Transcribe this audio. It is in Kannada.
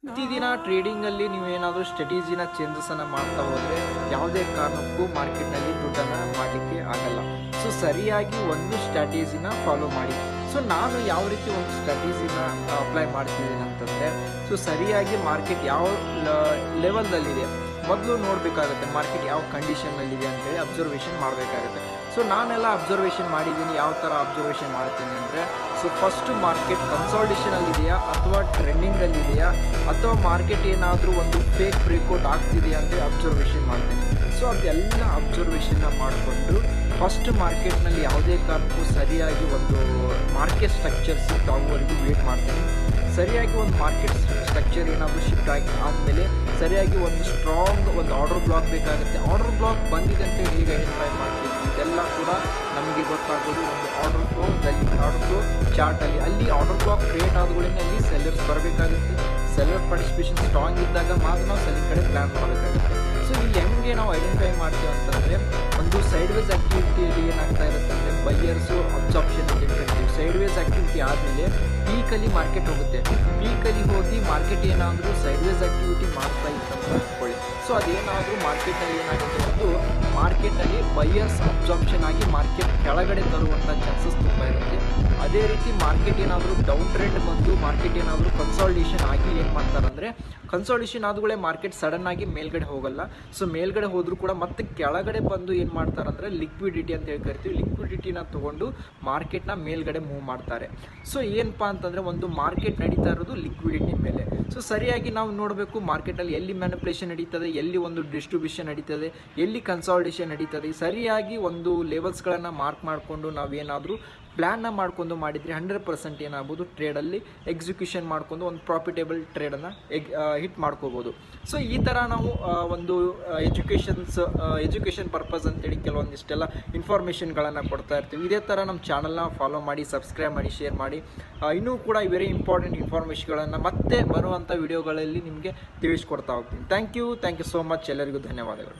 ಪ್ರತಿದಿನ ಟ್ರೇಡಿಂಗಲ್ಲಿ ನೀವೇನಾದರೂ ಸ್ಟ್ರಾಟಜಿನ ಚೇಂಜಸನ್ನು ಮಾಡ್ತಾ ಹೋದರೆ ಯಾವುದೇ ಕಾರಣಕ್ಕೂ ಮಾರ್ಕೆಟ್ನಲ್ಲಿ ದುಡ್ಡನ್ನು ಮಾಡಲಿಕ್ಕೆ ಆಗಲ್ಲ. ಸೊ ಸರಿಯಾಗಿ ಒಂದು ಸ್ಟ್ರಾಟಜಿನ ಫಾಲೋ ಮಾಡಿ. ಸೊ ನಾನು ಯಾವ ರೀತಿ ಒಂದು ಸ್ಟ್ರಾಟಜಿನ ಅಪ್ಲೈ ಮಾಡ್ತಿದ್ದೀನಿ ಅಂತಂದರೆ, ಸೊ ಸರಿಯಾಗಿ ಮಾರ್ಕೆಟ್ ಯಾವ ಲೆವೆಲ್ದಲ್ಲಿದೆ ಮೊದಲು ನೋಡಬೇಕಾಗುತ್ತೆ. ಮಾರ್ಕೆಟ್ ಯಾವ ಕಂಡೀಷನ್ನಲ್ಲಿದೆ ಅಂತೇಳಿ ಅಬ್ಸರ್ವೇಷನ್ ಮಾಡಬೇಕಾಗುತ್ತೆ. ಸೊ ನಾನೆಲ್ಲ ಅಬ್ಸರ್ವೇಷನ್ ಮಾಡಿದ್ದೀನಿ. ಯಾವ ಥರ ಅಬ್ಸರ್ವೇಷನ್ ಮಾಡ್ತೀನಿ ಅಂದರೆ, ಸೊ ಫಸ್ಟು ಮಾರ್ಕೆಟ್ ಕನ್ಸಾಲ್ಟೇಷನಲ್ಲಿದೆಯಾ ಅಥವಾ ಟ್ರೆಂಡಿಂಗಲ್ಲಿದೆಯಾ ಅಥವಾ ಮಾರ್ಕೆಟ್ ಏನಾದರೂ ಒಂದು ಫೇಕ್ ಬ್ರೇಕ್ಔಟ್ ಆಗ್ತಿದೆಯಾ ಅಂತೇಳಿ ಅಬ್ಸರ್ವೇಷನ್ ಮಾಡ್ತೀನಿ. ಸೊ ಅದೆಲ್ಲ ಅಬ್ಸರ್ವೇಷನ್ನ ಮಾಡಿಕೊಂಡು ಫಸ್ಟ್ ಮಾರ್ಕೆಟ್ನಲ್ಲಿ ಯಾವುದೇ ಕಾರಣಕ್ಕೂ ಸರಿಯಾಗಿ ಒಂದು ಮಾರ್ಕೆಟ್ ಸ್ಟ್ರಕ್ಚರ್ ಶಿಫ್ಟ್ ಆಗುವವರೆಗೂ ವೇಟ್ ಮಾಡ್ತೀನಿ. ಸರಿಯಾಗಿ ಒಂದು ಮಾರ್ಕೆಟ್ ಸ್ಟ್ರಕ್ಚರ್ ಏನಾದರೂ ಶಿಫ್ಟ್ ಆಗಿ ಆದಮೇಲೆ ಸರಿಯಾಗಿ ಒಂದು ಸ್ಟ್ರಾಂಗ್ ಒಂದು ಆರ್ಡರ್ ಬ್ಲಾಕ್ ಬೇಕಾಗುತ್ತೆ. ಆರ್ಡರ್ ಬ್ಲಾಕ್ ಬಂದಿದೆ ಅಂತ ಹೇಗೆ ಐಡೆಂಟಿಫೈ ಮಾಡ್ತೀವಿ, ಇದೆಲ್ಲ ಕೂಡ ನಮಗೆ ಗೊತ್ತಾಗೋದು ಒಂದು ಆರ್ಡರ್ ಫ್ಲೋ ಚಾರ್ಟಲ್ಲಿ. ಅಲ್ಲಿ ಆರ್ಡರ್ ಬ್ಲಾಕ್ ಕ್ರಿಯೇಟ್ ಆದಗಳಿಂದ ಅಲ್ಲಿ ಸೆಲ್ಲರ್ಸ್ ಬರಬೇಕಾಗುತ್ತೆ. ಸೆಲ್ಲರ್ ಪಾರ್ಟಿಸಿಪೇಷನ್ ಸ್ಟ್ರಾಂಗ್ ಇದ್ದಾಗ ಮಾತ್ರ ನಾವು ಸೆಲ್ಲಿಂಗ್ ಕಡೆ ಪ್ಲ್ಯಾನ್ ಮಾಡಬೇಕಾಗುತ್ತೆ. ಸೊ ಇಲ್ಲಿ ಹೆಂಗೆ ನಾವು ಐಡೆಂಟಿಫೈ ಮಾಡ್ತೀವಿ ಅಂತಂದರೆ, ಒಂದು ಸೈಡ್ ವೇಸ್ ಆ್ಯಕ್ಟಿವಿಟಿಯಲ್ಲಿ ಏನಾಗ್ತಾ ಇರುತ್ತೆ ಅಂದರೆ, ಬೈಯರ್ಸು ಅಬ್ಸಾರ್ಪ್ಷನ್ ಅಂತ ಹೇಳ್ತೀವಿ. ಸೈಡ್ ವೇಸ್ ಆ್ಯಕ್ಟಿವಿಟಿ ಆದಮೇಲೆ ಪೀಕಲ್ಲಿ ಮಾರ್ಕೆಟ್ ಹೋಗುತ್ತೆ. ಪೀಕಲ್ಲಿ ಹೋಗಿ ಮಾರ್ಕೆಟ್ ಏನಾದರೂ ಸೈಡ್ ವೇಸ್ ಆ್ಯಕ್ಟಿವಿಟಿ ಮಾಡ್ತಾ ಇತ್ತು ಅಂತ ಅಂದ್ಕೊಳ್ಳಿ. ಸೊ ಅದೇನಾದರೂ ಮಾರ್ಕೆಟ್ನಲ್ಲಿ ಏನಾಗುತ್ತೆ ಒಂದು ಮಾರ್ಕೆಟಲ್ಲಿ ಬೈಯರ್ಸ್ ಅಬ್ಸಾರ್ಪ್ಷನ್ ಆಗಿ ಮಾರ್ಕೆಟ್ ಕೆಳಗಡೆ ತರುವಂಥ ಚಾನ್ಸಸ್ ತುಂಬ ಇರುತ್ತೆ. ಅದೇ ರೀತಿ ಮಾರ್ಕೆಟ್ ಏನಾದರೂ ಡೌನ್ ಟ್ರೆಂಡ್ ಬಂದು ಮಾರ್ಕೆಟ್ ಏನಾದರೂ ಕನ್ಸಾಲ್ಟೇಷನ್ ಆಗಿ ಏನು ಮಾಡ್ತಾರಂದರೆ, ಕನ್ಸಾಲ್ಟೇಷನ್ ಆದಗಳೇ ಮಾರ್ಕೆಟ್ ಸಡನ್ನಾಗಿ ಮೇಲ್ಗಡೆ ಹೋಗಲ್ಲ. ಸೊ ಮೇಲ್ಗಡೆ ಹೋದರೂ ಕೂಡ ಮತ್ತೆ ಕೆಳಗಡೆ ಬಂದು ಏನು ಮಾಡ್ತಾರಂದರೆ ಲಿಕ್ವಿಡಿಟಿ ಅಂತ ಹೇಳಿ ಕರಿತೀವಿ. ಲಿಕ್ವಿಡಿಟಿನ ತೊಗೊಂಡು ಮಾರ್ಕೆಟ್ನ ಮೇಲ್ಗಡೆ ಮೂವ್ ಮಾಡ್ತಾರೆ. ಸೊ ಏನಪ್ಪ ಅಂತಂದರೆ, ಒಂದು ಮಾರ್ಕೆಟ್ ನಡೀತಾ ಇರೋದು ಲಿಕ್ವಿಡಿಟಿ ಮೇಲೆ. ಸೊ ಸರಿಯಾಗಿ ನಾವು ನೋಡಬೇಕು ಮಾರ್ಕೆಟಲ್ಲಿ ಎಲ್ಲಿ ಮ್ಯಾನಿಪುಲೇಷನ್ ನಡೀತದೆ, ಎಲ್ಲಿ ಒಂದು ಡಿಸ್ಟ್ರಿಬ್ಯೂಷನ್ ನಡೀತದೆ, ಎಲ್ಲಿ ಕನ್ಸಾಲ್ಟೇಷನ್ ನಡೀತದೆ. ಸರಿಯಾಗಿ ಒಂದು ಲೆವೆಲ್ಸ್ಗಳನ್ನು ಮಾರ್ಕ್ ಮಾಡಿಕೊಂಡು ನಾವೇನಾದರೂ ಪ್ಲ್ಯಾನ್ನ ಮಾಡ್ಕೊಂಡು ಮಾಡಿದರೆ 100% ಏನಾಗ್ಬೋದು ಟ್ರೇಡಲ್ಲಿ ಎಕ್ಸಿಕ್ಯೂಷನ್ ಮಾಡ್ಕೊಂಡು ಒಂದು ಪ್ರಾಫಿಟೇಬಲ್ ಟ್ರೇಡನ್ನು ಹಿಟ್ ಮಾಡ್ಕೋಬೋದು. ಸೊ ಈ ಥರ ನಾವು ಒಂದು ಎಜುಕೇಷನ್ ಪರ್ಪಸ್ ಅಂತೇಳಿ ಕೆಲವೊಂದಿಷ್ಟೆಲ್ಲ ಇನ್ಫಾರ್ಮೇಷನ್ಗಳನ್ನು ಕೊಡ್ತಾ ಇರ್ತೀವಿ. ಇದೇ ಥರ ನಮ್ಮ ಚಾನಲ್ನ ಫಾಲೋ ಮಾಡಿ, ಸಬ್ಸ್ಕ್ರೈಬ್ ಮಾಡಿ, ಶೇರ್ ಮಾಡಿ. ಇನ್ನೂ ಕೂಡ ವೆರಿ ಇಂಪಾರ್ಟೆಂಟ್ ಇನ್ಫಾರ್ಮೇಷನ್ಗಳನ್ನು ಮತ್ತೆ ಬರುವಂಥ ವಿಡಿಯೋಗಳಲ್ಲಿ ನಿಮಗೆ ತಿಳಿಸ್ಕೊಡ್ತಾ ಹೋಗ್ತೀನಿ. Thank you so much. ಎಲ್ಲರಿಗೂ ಧನ್ಯವಾದಗಳು.